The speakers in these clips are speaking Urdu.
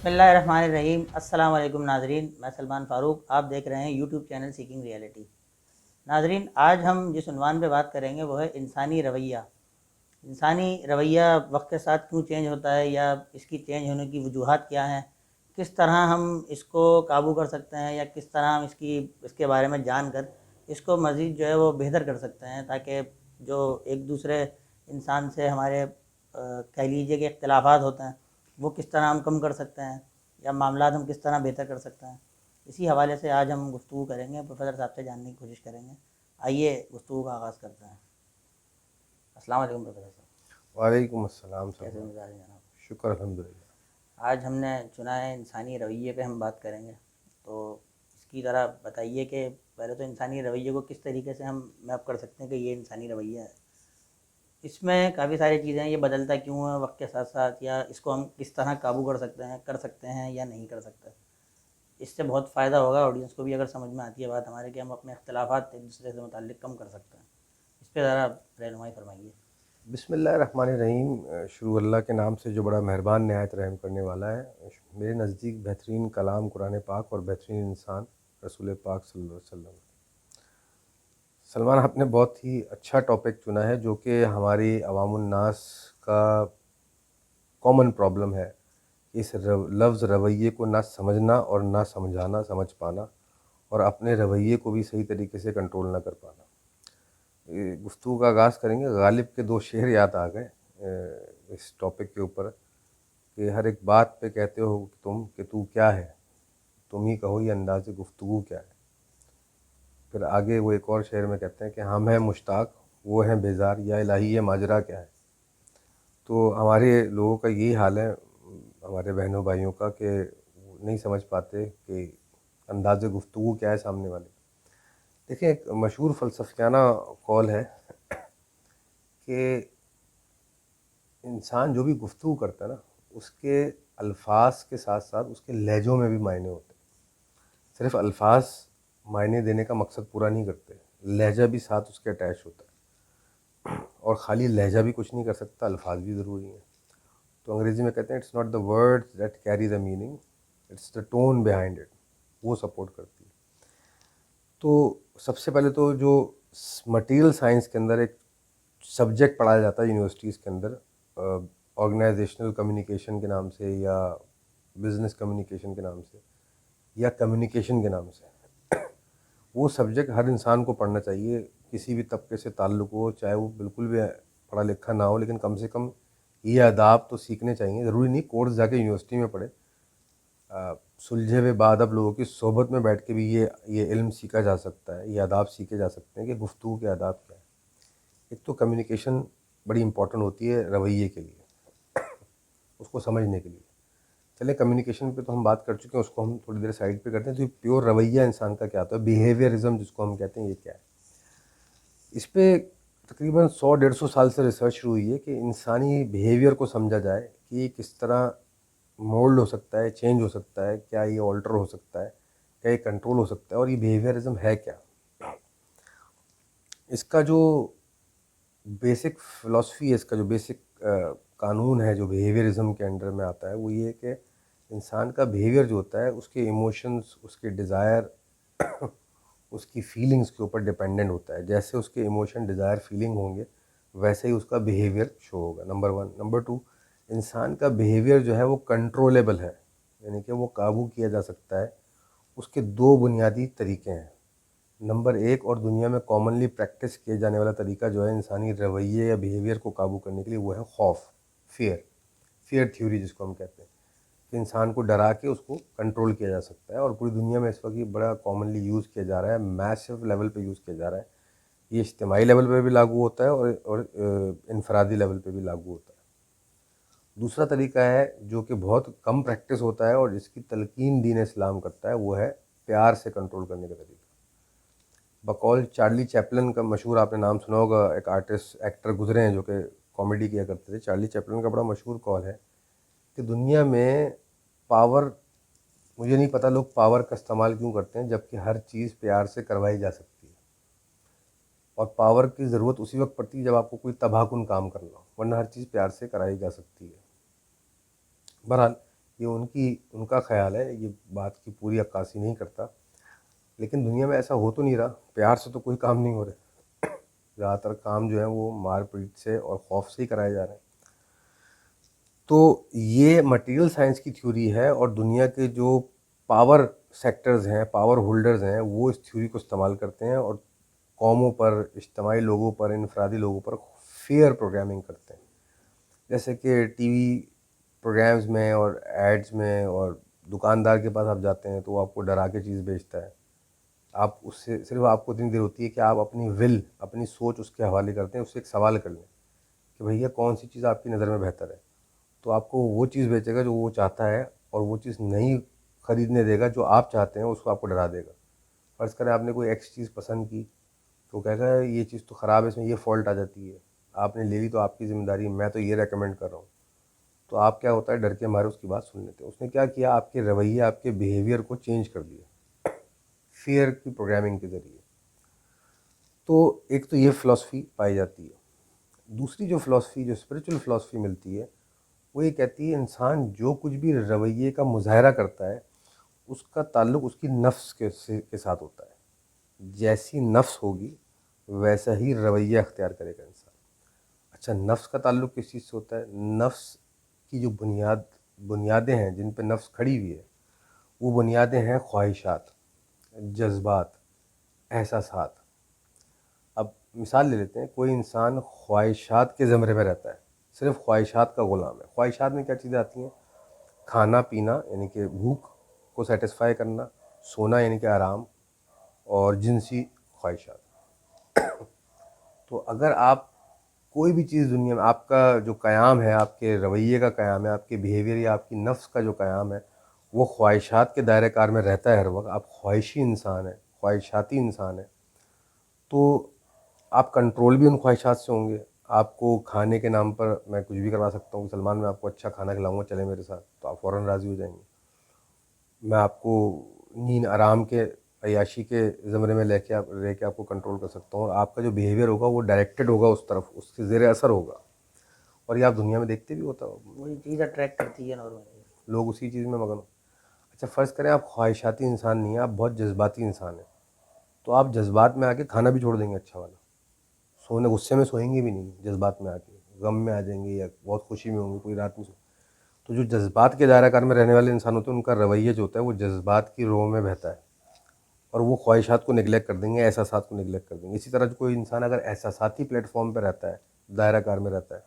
بسم اللہ الرحمن الرحیم۔ السلام علیکم ناظرین، میں سلمان فاروق، آپ دیکھ رہے ہیں یوٹیوب چینل سیکنگ ریئلٹی۔ ناظرین، آج ہم جس عنوان پہ بات کریں گے وہ ہے انسانی رویہ۔ انسانی رویہ وقت کے ساتھ کیوں چینج ہوتا ہے، یا اس کی چینج ہونے کی وجوہات کیا ہیں، کس طرح ہم اس کو قابو کر سکتے ہیں، یا کس طرح ہم اس کے بارے میں جان کر اس کو مزید جو ہے وہ بہتر کر سکتے ہیں، تاکہ جو ایک دوسرے انسان سے ہمارے کہہ لیجیے کہ اختلافات ہوتے ہیں وہ کس طرح ہم کم کر سکتے ہیں، یا معاملات ہم کس طرح بہتر کر سکتے ہیں۔ اسی حوالے سے آج ہم گفتگو کریں گے، پروفیسر صاحب سے جاننے کی کوشش کریں گے۔ آئیے گفتگو کا آغاز کرتے ہیں۔ السلام علیکم پروفیسر صاحب، وعلیکم السلام کیسے سلمان، مزاج ہیں جناب؟ شکر الحمدللہ۔ آج ہم نے چنا ہے انسانی رویے پہ ہم بات کریں گے، تو اس کی ذرا بتائیے کہ پہلے تو انسانی رویے کو کس طریقے سے ہم میپ کر سکتے ہیں کہ یہ انسانی رویہ ہے۔ اس میں کافی ساری چیزیں ہیں، یہ بدلتا کیوں ہے وقت کے ساتھ ساتھ، یا اس کو ہم کس طرح قابو کر سکتے ہیں یا نہیں کر سکتے۔ اس سے بہت فائدہ ہوگا آڈینس کو بھی، اگر سمجھ میں آتی ہے بات ہمارے کہ ہم اپنے اختلافات ایک دوسرے سے متعلق کم کر سکتے ہیں۔ اس پہ ذرا رہنمائی فرمائیے۔ بسم اللہ الرحمن الرحیم۔ شروع اللہ کے نام سے جو بڑا مہربان نہایت رحم کرنے والا ہے۔ میرے نزدیک بہترین کلام قرآن پاک اور بہترین انسان رسول پاک صلی اللہ علیہ وسلم۔ سلمان، آپ نے بہت ہی اچھا ٹاپک چنا ہے جو کہ ہماری عوام الناس کا کامن پرابلم ہے، اس لفظ رویے کو نہ سمجھنا اور نہ سمجھ پانا، اور اپنے رویے کو بھی صحیح طریقے سے کنٹرول نہ کر پانا۔ گفتگو کا آغاز کریں گے۔ غالب کے دو شعر یاد آ گئے اس ٹاپک کے اوپر، کہ ہر ایک بات پہ کہتے ہو تم کہ تو کیا ہے، تم ہی کہو یہ انداز گفتگو کیا ہے۔ پھر آگے وہ ایک اور شعر میں کہتے ہیں کہ ہم ہیں مشتاق وہ ہیں بیزار، یا الہی یہ ماجرا کیا ہے۔ تو ہمارے لوگوں کا یہی حال ہے، ہمارے بہنوں بھائیوں کا، کہ نہیں سمجھ پاتے کہ انداز گفتگو کیا ہے سامنے والے۔ دیکھیں، ایک مشہور فلسفیانہ قول ہے کہ انسان جو بھی گفتگو کرتا ہے نا، اس کے الفاظ کے ساتھ ساتھ اس کے لہجوں میں بھی معنی ہوتے ہیں۔ صرف الفاظ معنی دینے کا مقصد پورا نہیں کرتے، لہجہ بھی ساتھ اس کے اٹیچ ہوتا ہے، اور خالی لہجہ بھی کچھ نہیں کر سکتا، الفاظ بھی ضروری ہیں۔ تو انگریزی میں کہتے ہیں it's not the word that carry the meaning, it's the tone behind it, وہ سپورٹ کرتی ہے۔ تو سب سے پہلے تو جو مٹیریل سائنس کے اندر ایک سبجیکٹ پڑھایا جاتا ہے یونیورسٹیز کے اندر، آرگنائزیشنل کمیونیکیشن کے نام سے، یا بزنس کمیونیکیشن کے نام سے، یا کمیونیکیشن کے نام سے، وہ سبجیکٹ ہر انسان کو پڑھنا چاہیے، کسی بھی طبقے سے تعلق ہو، چاہے وہ بالکل بھی پڑھا لکھا نہ ہو، لیکن کم سے کم یہ آداب تو سیکھنے چاہیے۔ ضروری نہیں کورس جا کے یونیورسٹی میں پڑھے، سلجھے ہوئے بادب لوگوں کی صحبت میں بیٹھ کے بھی یہ علم سیکھا جا سکتا ہے، یہ آداب سیکھے جا سکتے ہیں کہ گفتگو کے آداب کیا ہے۔ ایک تو کمیونیکیشن بڑی امپورٹنٹ ہوتی ہے رویے کے لیے، اس کو سمجھنے کے لیے۔ چلیں کمیونیکیشن پہ تو ہم بات کر چکے ہیں، اس کو ہم تھوڑی دیر سائڈ پہ کرتے ہیں۔ تو یہ پیور رویہ انسان کا کیا ہوتا ہے، بیہیویئرزم جس کو ہم کہتے ہیں، یہ کیا ہے؟ اس پہ تقریباً 100-150 سال سے ریسرچ شروع ہوئی ہے کہ انسانی بیہیویئر کو سمجھا جائے کہ یہ کس طرح مولڈ ہو سکتا ہے، چینج ہو سکتا ہے، کیا یہ آلٹر ہو سکتا ہے، کیا یہ کنٹرول ہو سکتا ہے، اور یہ بیہیویئرزم ہے کیا۔ اس کا جو بیسک فلسفی ہے، اس کا جو بیسک قانون ہے جو بیہیویئرزم کے انڈر میں آتا ہے، وہ یہ ہے کہ انسان کا بیہیویئر جو ہوتا ہے اس کے ایموشنز، اس کے ڈیزائر، اس کی فیلنگز کے اوپر ڈیپینڈنٹ ہوتا ہے۔ جیسے اس کے ایموشن، ڈیزائر، فیلنگ ہوں گے، ویسے ہی اس کا بیہیویئر شو ہوگا، نمبر 1۔ نمبر 2، انسان کا بیہیویئر جو ہے وہ کنٹرولیبل ہے، یعنی کہ وہ قابو کیا جا سکتا ہے۔ اس کے دو بنیادی طریقے ہیں۔ نمبر 1، اور دنیا میں کامنلی پریکٹس کیے جانے والا طریقہ جو ہے انسانی رویے یا بیہیویئر کو قابو کرنے کے لیے، وہ ہے خوف، فیئر تھیوری جس کو ہم کہتے ہیں، کہ انسان کو ڈرا کے اس کو کنٹرول کیا جا سکتا ہے، اور پوری دنیا میں اس وقت یہ بڑا کامنلی یوز کیا جا رہا ہے، میسو لیول پہ یوز کیا جا رہا ہے۔ یہ اجتماعی لیول پہ بھی لاگو ہوتا ہے اور انفرادی لیول پہ بھی لاگو ہوتا ہے۔ دوسرا طریقہ ہے جو کہ بہت کم پریکٹس ہوتا ہے اور جس کی تلقین دین اسلام کرتا ہے، وہ ہے پیار سے کنٹرول کرنے کا طریقہ۔ بقول چارلی چیپلن کا، مشہور آپ نے نام سنا ہوگا، ایک آرٹسٹ ایکٹر گزرے ہیں جو کہ کامیڈی کیا کرتے تھے، چارلی چیپلن کا بڑا مشہور قول ہے کہ دنیا میں پاور، مجھے نہیں پتہ لوگ پاور کا استعمال کیوں کرتے ہیں جب کہ ہر چیز پیار سے کروائی جا سکتی ہے، اور پاور کی ضرورت اسی وقت پڑتی ہے جب آپ کو کوئی تباہ کن کام کرنا ہو، ورنہ ہر چیز پیار سے کرائی جا سکتی ہے۔ بہرحال یہ ان کا خیال ہے، یہ بات کی پوری عکاسی نہیں کرتا، لیکن دنیا میں ایسا ہو تو نہیں رہا، پیار سے تو کوئی کام نہیں ہو رہے، زیادہ تر کام جو ہے وہ مار پیٹ سے اور خوف سے ہی کرائے جا رہے ہیں۔ تو یہ مٹیریل سائنس کی تھیوری ہے، اور دنیا کے جو پاور سیکٹرز ہیں، پاور ہولڈرز ہیں، وہ اس تھیوری کو استعمال کرتے ہیں اور قوموں پر، اجتماعی لوگوں پر، انفرادی لوگوں پر فیئر پروگرامنگ کرتے ہیں۔ جیسے کہ ٹی وی پروگرامز میں اور ایڈز میں، اور دکاندار کے پاس آپ جاتے ہیں تو وہ آپ کو ڈرا کے چیز بیچتا ہے، آپ اس سے صرف آپ کو اتنی دیر ہوتی ہے کہ آپ اپنی ول، اپنی سوچ اس کے حوالے کرتے ہیں، اس سے ایک سوال کر لیں کہ بھیا کون سی چیز آپ کی نظر میں بہتر ہے، تو آپ کو وہ چیز بیچے گا جو وہ چاہتا ہے، اور وہ چیز نہیں خریدنے دے گا جو آپ چاہتے ہیں، اس کو آپ کو ڈرا دے گا۔ فرض کریں آپ نے کوئی ایکس چیز پسند کی، تو کہے گا یہ چیز تو خراب ہے، اس میں یہ فالٹ آ جاتی ہے، آپ نے لے لی تو آپ کی ذمہ داری ہے، میں تو یہ ریکمینڈ کر رہا ہوں۔ تو آپ کیا ہوتا ہے، ڈر کے مارے اس کی بات سن لیتے ہیں۔ اس نے کیا کیا، آپ کے رویے، آپ کے بیہیویئر کو چینج کر دیا فیئر کی پروگرامنگ کے ذریعے۔ تو ایک تو یہ فلاسفی پائی جاتی ہے۔ دوسری جو فلاسفی، جو اسپریچول فلاسفی ملتی ہے، وہ یہ کہتی ہے انسان جو کچھ بھی رویے کا مظاہرہ کرتا ہے، اس کا تعلق اس کی نفس کے ساتھ ہوتا ہے۔ جیسی نفس ہوگی ویسا ہی رویہ اختیار کرے گا انسان۔ اچھا، نفس کا تعلق کس چیز سے ہوتا ہے؟ نفس کی جو بنیادیں ہیں جن پہ نفس کھڑی ہوئی ہے، وہ بنیادیں ہیں خواہشات، جذبات، احساسات۔ اب مثال لے لیتے ہیں، کوئی انسان خواہشات کے زمرے میں رہتا ہے، صرف خواہشات کا غلام ہے۔ خواہشات میں کیا چیزیں آتی ہیں؟ کھانا پینا یعنی کہ بھوک کو سیٹسفائی کرنا، سونا یعنی کہ آرام، اور جنسی خواہشات۔ تو اگر آپ کوئی بھی چیز دنیا میں، آپ کا جو قیام ہے، آپ کے رویے کا قیام ہے، آپ کے بیہیویئر یا آپ کی نفس کا جو قیام ہے، وہ خواہشات کے دائرہ کار میں رہتا ہے ہر وقت، آپ خواہشی انسان ہیں، خواہشاتی انسان ہیں، تو آپ کنٹرول بھی ان خواہشات سے ہوں گے۔ آپ کو کھانے کے نام پر میں کچھ بھی کروا سکتا ہوں کہ سلمان میں آپ کو اچھا کھانا کھلاؤں گا، چلے میرے ساتھ، تو آپ فوراً راضی ہو جائیں گے۔ میں آپ کو نیند آرام کے، عیاشی کے زمرے میں لے کے آپ کو کنٹرول کر سکتا ہوں، اور آپ کا جو بیہیویئر ہوگا وہ ڈائریکٹڈ ہوگا اس طرف، اس کے زیر اثر ہوگا، اور یہ آپ دنیا میں دیکھتے بھی ہوتا ہو، وہی چیز اٹریکٹ کرتی ہے نارملی۔ لوگ اسی چیز میں مگن ہو۔ اچھا فرض کریں آپ خواہشاتی انسان نہیں ہیں، آپ بہت جذباتی انسان ہیں، تو آپ جذبات میں آ کے کھانا بھی چھوڑ دیں گے اچھا والا، سونے غصے میں سوئیں گے بھی نہیں، جذبات میں آ کے غم میں آ جائیں گے یا بہت خوشی میں ہوں گے، پوری رات میں تو جو جذبات کے دائرہ کار میں رہنے والے انسان ہوتے ہیں، ان کا رویہ جو ہوتا ہے وہ جذبات کی رو میں بہتا ہے، اور وہ خواہشات کو نگلیکٹ کر دیں گے، احساسات کو نگلیکٹ کر دیں گے۔ اسی طرح جو کوئی انسان اگر احساساتی پلیٹ فارم پہ رہتا ہے، دائرہ کار میں رہتا ہے،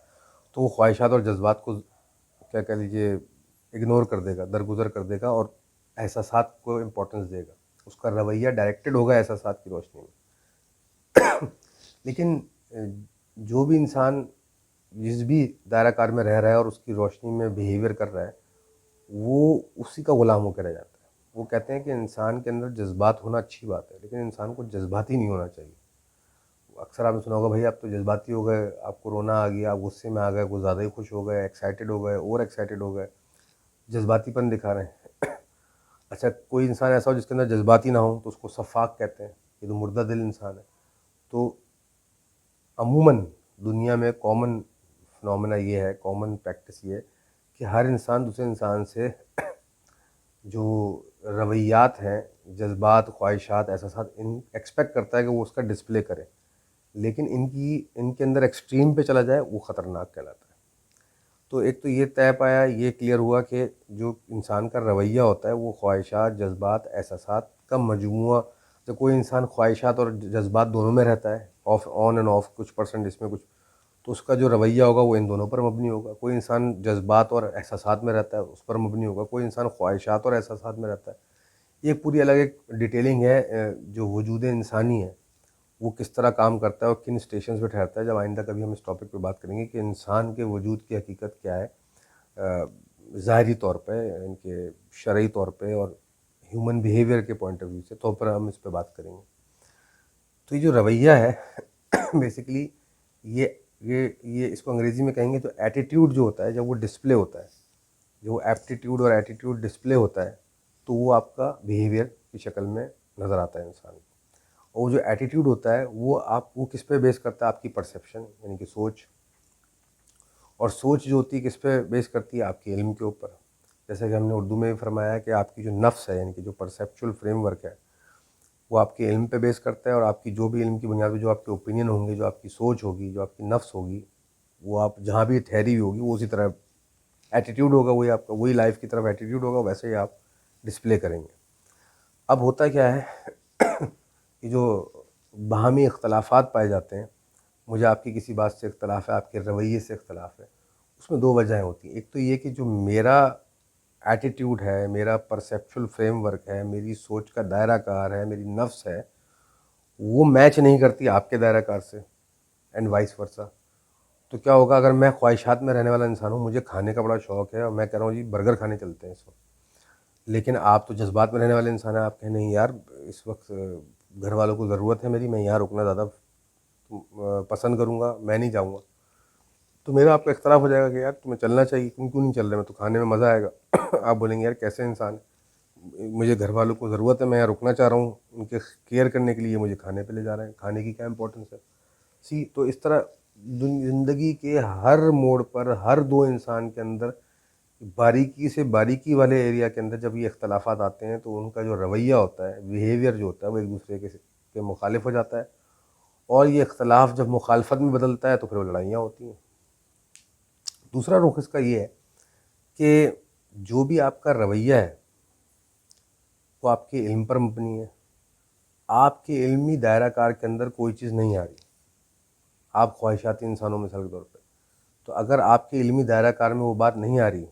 تو وہ خواہشات اور جذبات کو کیا کہہ لیجیے اگنور کر دے گا، درگزر کر دے گا، اور احساسات کو امپورٹنس دے گا، اس کا رویہ ڈائریکٹڈ ہوگا احساسات کی روشنی میں۔ لیکن جو بھی انسان جس بھی دائرہ کار میں رہ رہا ہے اور اس کی روشنی میں بیہیویئر کر رہا ہے، وہ اسی کا غلام ہو کے رہ جاتا ہے۔ وہ کہتے ہیں کہ انسان کے اندر جذبات ہونا اچھی بات ہے، لیکن انسان کو جذباتی نہیں ہونا چاہیے۔ اکثر آپ نے سنا ہوگا بھائی آپ تو جذباتی ہو گئے، آپ کو رونا آ گیا، آپ غصے میں آ گئے، کچھ زیادہ ہی خوش ہو گئے، ایکسائٹیڈ ہو گئے، اوور ایکسائٹیڈ ہو گئے، جذباتی پن دکھا رہے ہیں۔ اچھا کوئی انسان ایسا ہو جس کے اندر جذباتی نہ ہو، تو اس کو صفاق کہتے ہیں، یہ تو مردہ دل انسان ہے۔ تو عموماً دنیا میں کامن فنومینا یہ ہے، کامن پریکٹس یہ ہے کہ ہر انسان دوسرے انسان سے جو رویات ہیں، جذبات، خواہشات، احساسات، ان ایکسپیکٹ کرتا ہے کہ وہ اس کا ڈسپلے کرے، لیکن ان کے اندر ایکسٹریم پہ چلا جائے وہ خطرناک کہلاتا ہے۔ تو ایک تو یہ طے پایا، یہ کلیئر ہوا کہ جو انسان کا رویہ ہوتا ہے وہ خواہشات، جذبات، احساسات کا مجموعہ۔ جب کوئی انسان خواہشات اور جذبات دونوں میں رہتا ہے، آن اینڈ آف، کچھ پرسنٹ اس میں کچھ، تو اس کا جو رویہ ہوگا وہ ان دونوں پر مبنی ہوگا۔ کوئی انسان جذبات اور احساسات میں رہتا ہے، اس پر مبنی ہوگا۔ کوئی انسان خواہشات اور احساسات میں رہتا ہے۔ یہ پوری الگ ایک ڈیٹیلنگ ہے جو وجود انسانی ہے وہ کس طرح کام کرتا ہے اور کن اسٹیشنز پہ ٹھہرتا ہے۔ جب آئندہ کبھی ہم اس ٹاپک پہ بات کریں گے کہ انسان کے وجود کی حقیقت کیا ہے ظاہری طور پہ، ان کے شرعی طور پہ اور ہیومن بیہیویئر کے پوائنٹ آف ویو سے، تو پر ہم اس پہ بات کریں گے۔ تو یہ جو رویہ ہے بیسیکلی یہ اس کو انگریزی میں کہیں گے تو ایٹیٹیوڈ جو ہوتا ہے، جب وہ ڈسپلے ہوتا ہے، جو وہ ایپٹیٹیوڈ اور ایٹیٹیوڈ ڈسپلے ہوتا ہے، تو وہ آپ کا بیہیویئر کی شکل میں نظر آتا ہے انسان کو۔ اور وہ جو ایٹیٹیوڈ ہوتا ہے وہ کس پہ بیس کرتا ہے؟ آپ کی پرسیپشن یعنی کہ سوچ، اور سوچ جو ہوتی ہے کس پہ بیس کرتی ہے؟ آپ کے علم کے اوپر۔ جیسے کہ ہم نے اردو میں بھی فرمایا کہ آپ کی جو نفس ہے، یعنی کہ جو پرسیپچول فریم ورک ہے، وہ آپ کے علم پہ بیس کرتا ہے، اور آپ کی جو بھی علم کی بنیاد پہ جو آپ کے اوپینین ہوں گے، جو آپ کی سوچ ہوگی، جو آپ کی نفس ہوگی، وہ آپ جہاں بھی ٹھہری ہوئی ہوگی، وہ اسی طرح ایٹیٹیوڈ ہوگا، وہی آپ کا وہی لائف کی طرف ایٹیٹیوڈ ہوگا، ویسے ہی آپ ڈسپلے کریں گے۔ اب ہوتا کیا ہے کہ جو باہمی اختلافات پائے جاتے ہیں، مجھے آپ کی کسی بات سے اختلاف ہے، آپ کے رویے سے اختلاف ہے، اس میں دو وجہیں ہوتی ہیں۔ ایک تو یہ کہ جو میرا ایٹیٹیوڈ ہے، میرا پرسیپچول فریم ورک ہے، میری سوچ کا دائرہ کار ہے، میری نفس ہے، وہ میچ نہیں کرتی آپ کے دائرہ کار سے، اینڈ وائس ورسا۔ تو کیا ہوگا، اگر میں خواہشات میں رہنے والا انسان ہوں، مجھے کھانے کا بڑا شوق ہے، اور میں کہہ رہا ہوں جی برگر کھانے چلتے ہیں اس وقت، لیکن آپ تو جذبات میں رہنے والے انسان ہیں، آپ کہیں نہیں یار اس وقت گھر والوں کو ضرورت ہے میری، میں یہاں رکنا زیادہ پسند کروں گا، میں نہیں جاؤں گا۔ تو میرا آپ کا اختلاف ہو جائے گا کہ یار تمہیں چلنا چاہیے، تم کیوں نہیں چل رہے، میں تو کھانے میں مزہ آئے گا۔ آپ بولیں گے یار کیسے انسان ہے، مجھے گھر والوں کو ضرورت ہے، میں یہاں رکنا چاہ رہا ہوں، ان کے کیئر کرنے کے لیے مجھے کھانے پہ لے جا رہے ہیں، کھانے کی کیا امپورٹنس ہے۔ تو اس طرح زندگی کے ہر موڑ پر ہر دو انسان کے اندر باریکی سے باریکی والے ایریا کے اندر جب یہ اختلافات آتے ہیں، تو ان کا جو رویہ ہوتا ہے، بیہیویئر جو ہوتا ہے، وہ ایک دوسرے کے مخالف ہو جاتا ہے، اور یہ اختلاف جب مخالفت میں بدلتا ہے تو پھر وہ لڑائیاں ہوتی ہیں۔ دوسرا رخ اس کا یہ ہے کہ جو بھی آپ کا رویہ ہے وہ آپ کے علم پر مبنی ہے، آپ کے علمی دائرہ کار کے اندر کوئی چیز نہیں آ رہی، آپ خواہشاتی انسانوں مثال کے طور پہ، تو اگر آپ کے علمی دائرہ کار میں وہ بات نہیں آ رہی،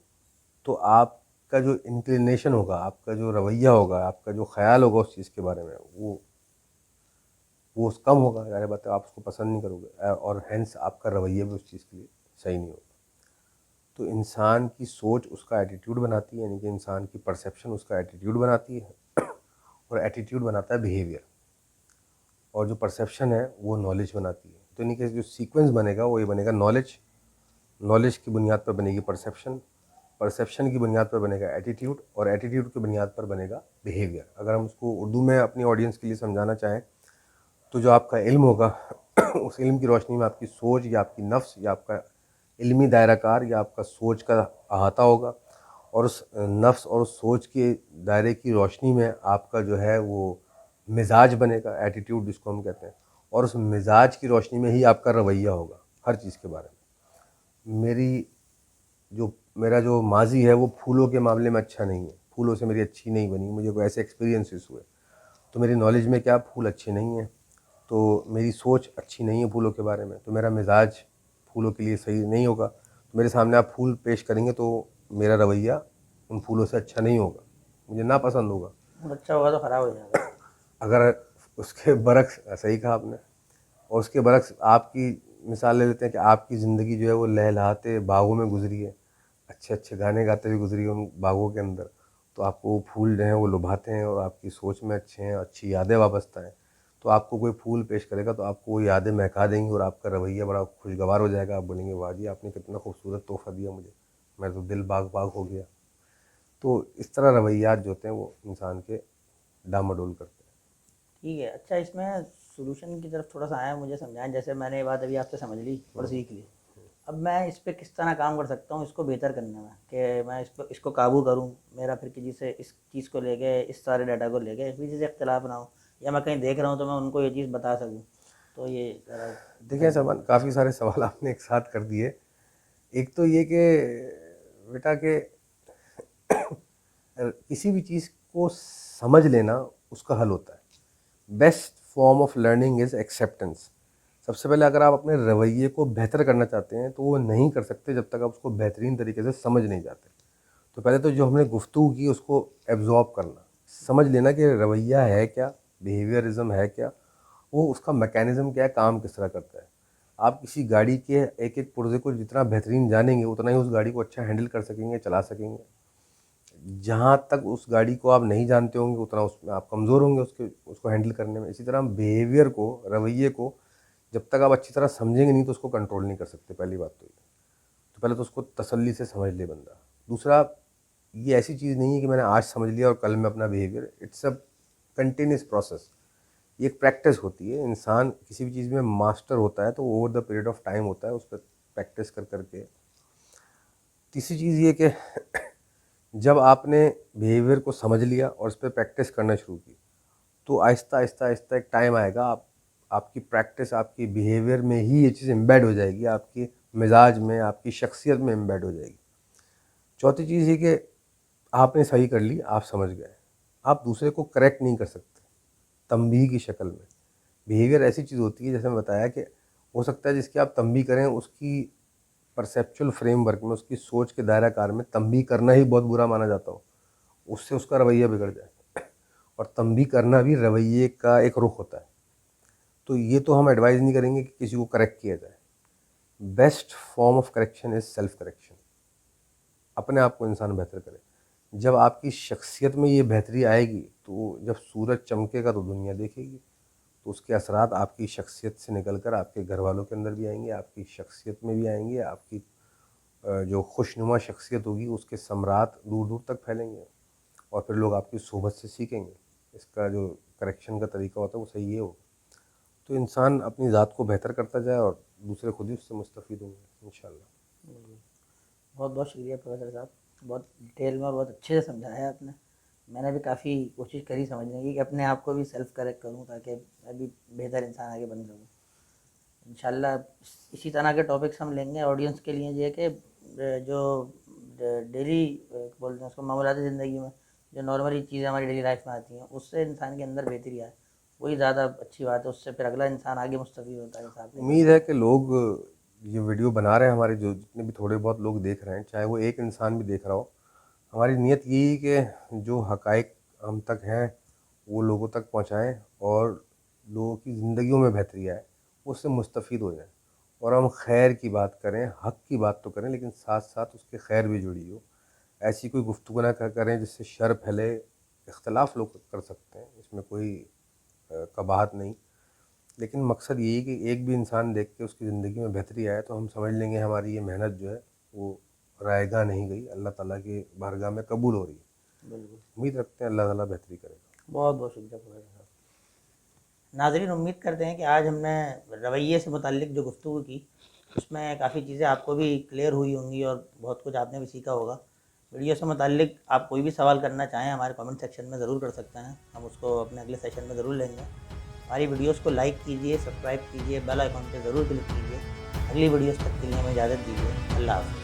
تو آپ کا جو انکلینیشن ہوگا، آپ کا جو رویہ ہوگا، آپ کا جو خیال ہوگا اس چیز کے بارے میں، وہ کم ہوگا، ظاہر بات ہے آپ اس کو پسند نہیں کرو گے، اور ہینس آپ کا رویہ بھی اس چیز کے لیے صحیح نہیں ہوگا۔ تو انسان کی سوچ اس کا ایٹیٹیوڈ بناتی ہے، یعنی کہ انسان کی پرسیپشن اس کا ایٹیٹیوڈ بناتی ہے، اور ایٹیٹیوڈ بناتا ہے بیہیویئر، اور جو پرسیپشن ہے وہ نالج بناتی ہے۔ تو یعنی کہ جو سیکوینس بنے گا وہ یہ بنے گا، نالج کی بنیاد پر بنے گی پرسیپشن، پرسیپشن کی بنیاد پر بنے گا ایٹیٹیوڈ، اور ایٹیٹیوڈ کی بنیاد پر بنے گا بیہیویئر۔ اگر ہم اس کو اردو میں اپنی آڈینس کے لیے سمجھانا چاہیں تو جو آپ کا علم ہوگا اس علم کی روشنی میں آپ کی سوچ یا آپ کی نفس یا آپ کا علمی دائرہ کار یا آپ کا سوچ کا احاطہ ہوگا، اور اس نفس اور اس سوچ کے دائرے کی روشنی میں آپ کا جو ہے وہ مزاج بنے گا، ایٹیٹیوڈ جس کو ہم کہتے ہیں، اور اس مزاج کی روشنی میں ہی آپ کا رویہ ہوگا ہر چیز کے بارے میں۔ میرا جو ماضی ہے وہ پھولوں کے معاملے میں اچھا نہیں ہے، پھولوں سے میری اچھی نہیں بنی، مجھے کوئی ایسے ایکسپیرینسز ہوئے، تو میری نالج میں کیا پھول اچھے نہیں ہیں، تو میری سوچ اچھی نہیں ہے پھولوں کے بارے میں، تو میرا مزاج پھولوں کے لیے صحیح نہیں ہوگا، تو میرے سامنے آپ پھول پیش کریں گے تو میرا رویہ ان پھولوں سے اچھا نہیں ہوگا، مجھے ناپسند ہوگا۔ اچھا ہوگا تو خراب ہو جائے گا۔ اگر اس کے برعکس، صحیح کہا آپ نے، اور اس کے برعکس آپ کی مثال لے لیتے ہیں کہ آپ کی زندگی جو ہے وہ لہلہاتے باغوں میں گزری ہے، اچھے اچھے گانے گاتے ہوئے گزری ہے ان باغوں کے اندر، تو آپ کو وہ پھول جو ہیں وہ لبھاتے ہیں، اور آپ کی سوچ میں اچھے ہیں، اچھی یادیں وابستہ ہیں، تو آپ کو کوئی پھول پیش کرے گا تو آپ کو وہ یادیں مہکا دیں گی، اور آپ کا رویہ بڑا خوشگوار ہو جائے گا، آپ بولیں گے واہ جی آپ نے کتنا خوبصورت تحفہ دیا مجھے، میرا تو دل باغ باغ ہو گیا۔ تو اس طرح رویات جو ہوتے ہیں وہ انسان کے ڈامڈول کرتے ہیں۔ ٹھیک ہے، اچھا اس میں سولوشن کی طرف تھوڑا سا آیا، مجھے سمجھائیں، جیسے میں نے یہ بات ابھی آپ سے سمجھ لی اور سیکھ لی، اب میں اس پہ کس طرح کام کر سکتا ہوں اس کو بہتر کرنے میں، کہ میں اس کو قابو کروں، میرا پھر کسی سے اس چیز کو لے کے، اس سارے ڈاٹا کو لے کے کسی سے اختلاف نہ ہو، یا میں کہیں دیکھ رہا ہوں تو میں ان کو یہ چیز بتا سکوں، تو یہ ذرا دیکھیں سلمان، کافی سارے سوال آپ نے ایک ساتھ کر دیے۔ ایک تو یہ کہ بیٹا کہ کسی بھی چیز کو سمجھ لینا اس کا حل ہوتا ہے۔ Best form of learning is acceptance. سب سے پہلے اگر آپ اپنے رویے کو بہتر کرنا چاہتے ہیں تو وہ نہیں کر سکتے جب تک آپ اس کو بہترین طریقے سے سمجھ نہیں جاتے۔ تو پہلے تو جو ہم نے گفتگو کی اس کو ایبزارب کرنا، سمجھ لینا کہ رویہ ہے کیا، بیہیویئرزم ہے کیا، وہ اس کا میکینزم کیا ہے، کام کس طرح کرتا ہے۔ آپ کسی گاڑی کے ایک ایک پرزے کو جتنا بہترین جانیں گے اتنا ہی اس گاڑی کو اچھا ہینڈل کر سکیں گے، چلا سکیں گے۔ جہاں تک اس گاڑی کو آپ نہیں جانتے ہوں گے اتنا اس میں آپ کمزور ہوں گے اس کو ہینڈل کرنے میں۔ اسی طرح بیہیویئر کو، رویے کو جب تک آپ اچھی طرح سمجھیں گے نہیں تو اس کو کنٹرول نہیں کر سکتے، پہلی بات تو یہ۔ تو پہلے تو اس کو تسلی سے سمجھ لے بندہ۔ دوسرا، یہ ایسی چیز نہیں ہے کہ میں نے آج سمجھ لیا اور کل میں اپنا behaviour, it's a continuous process, یہ ایک پریکٹس ہوتی ہے۔ انسان کسی بھی چیز میں ماسٹر ہوتا ہے تو over the period of time ہوتا ہے، اس پہ پریکٹس کر کر کے۔ تیسری چیز یہ کہ جب آپ نے بیہیویئر کو سمجھ لیا اور اس پہ پریکٹس کرنا شروع کی تو آہستہ آہستہ آہستہ ایک ٹائم آئے گا آپ کی پریکٹس آپ کی بیہیویئر میں ہی یہ چیز امبیڈ ہو جائے گی، آپ کی مزاج میں، آپ کی شخصیت میں امبیڈ ہو جائے گی۔ چوتھی چیز یہ کہ آپ نے صحیح کر لی، آپ سمجھ گئے، آپ دوسرے کو کریکٹ نہیں کر سکتے تنبیہ کی شکل میں۔ بیہیویئر ایسی چیز ہوتی ہے جیسے میں بتایا کہ ہو سکتا ہے جس کی آپ تنبیہ کریں اس کی پرسیپچول فریم ورک میں، اس کی سوچ کے دائرہ کار میں تنبیہ کرنا ہی بہت برا مانا جاتا ہو، اس سے اس کا رویہ بگڑ جائے، اور تنبیہ کرنا بھی رویے کا ایک رخ ہوتا ہے۔ تو یہ تو ہم ایڈوائز نہیں کریں گے کہ کسی کو کریکٹ کیا جائے۔ Best form of correction is self correction, اپنے آپ کو انسان بہتر کرے۔ جب آپ کی شخصیت میں یہ بہتری آئے گی تو جب سورج چمکے گا تو دنیا دیکھے گی، تو اس کے اثرات آپ کی شخصیت سے نکل کر آپ کے گھر والوں کے اندر بھی آئیں گے، آپ کی شخصیت میں بھی آئیں گے، آپ کی جو خوشنما شخصیت ہوگی اس کے ثمرات دور دور تک پھیلیں گے، اور پھر لوگ آپ کی صحبت سے سیکھیں گے۔ اس کا جو کریکشن کا طریقہ ہوتا ہے وہ صحیح یہ ہوگا۔ تو انسان اپنی ذات کو بہتر کرتا جائے اور دوسرے خود ہی اس سے مستفید ہوں گے انشاءاللہ۔ بہت بہت شکریہ پروفیسر صاحب، بہت ڈیٹیل میں اور بہت اچھے سے سمجھایا آپ نے۔ میں نے بھی کافی کوشش کری سمجھنے کی کہ اپنے آپ کو بھی سیلف کریکٹ کروں تاکہ میں بھی بہتر انسان آگے بن سکوں۔ انشاءاللہ اسی طرح کے ٹاپکس ہم لیں گے آڈینس کے لیے، یہ کہ جو ڈیلی بولتے ہیں اس کو معمولاتی زندگی میں جو نارملی چیزیں ہماری ڈیلی لائف میں آتی ہیں اس سے انسان کے اندر بہتری آئے، وہی زیادہ اچھی بات ہے، اس سے پھر اگلا انسان آگے مستفید ہوتا ہے حساب سے۔ امید ہے کہ لوگ یہ ویڈیو بنا رہے ہیں، ہمارے جو جتنے بھی تھوڑے بہت لوگ دیکھ رہے ہیں، چاہے وہ ایک انسان بھی دیکھ رہا ہو، ہماری نیت یہی کہ جو حقائق ہم تک ہیں وہ لوگوں تک پہنچائیں اور لوگوں کی زندگیوں میں بہتری آئے، اس سے مستفید ہو جائیں، اور ہم خیر کی بات کریں، حق کی بات تو کریں لیکن ساتھ ساتھ اس کے خیر بھی جڑی ہو۔ ایسی کوئی گفتگو نہ کریں جس سے شر پھیلے۔ اختلاف لوگ کر سکتے ہیں، اس میں کوئی قباحت نہیں، لیکن مقصد یہی کہ ایک بھی انسان دیکھ کے اس کی زندگی میں بہتری آئے تو ہم سمجھ لیں گے ہماری یہ محنت جو ہے وہ رائے گاہ نہیں گئی، اللہ تعالیٰ کی بارگاہ میں قبول ہو رہی ہے۔ بالکل، امید رکھتے ہیں اللہ تعالیٰ بہتری کرے گا۔ بہت بہت شکریہ پروفیسر صاحب۔ ناظرین، امید کرتے ہیں کہ آج ہم نے رویے سے متعلق جو گفتگو کی اس میں کافی چیزیں آپ کو بھی کلیئر ہوئی ہوں گی اور بہت کچھ آپ نے بھی سیکھا ہوگا۔ ویڈیو سے متعلق آپ کوئی بھی سوال کرنا چاہیں ہمارے کامنٹ سیکشن میں ضرور کر سکتے ہیں، ہم اس کو اپنے اگلے سیشن میں ضرور لیں گے۔ ہماری ویڈیوز کو لائک کیجیے، سبسکرائب کیجیے، بیل آئیکن پہ ضرور کلک کیجیے۔ اگلی ویڈیوز تک کے لیے ہمیں اجازت دیجیے، اللہ حافظ۔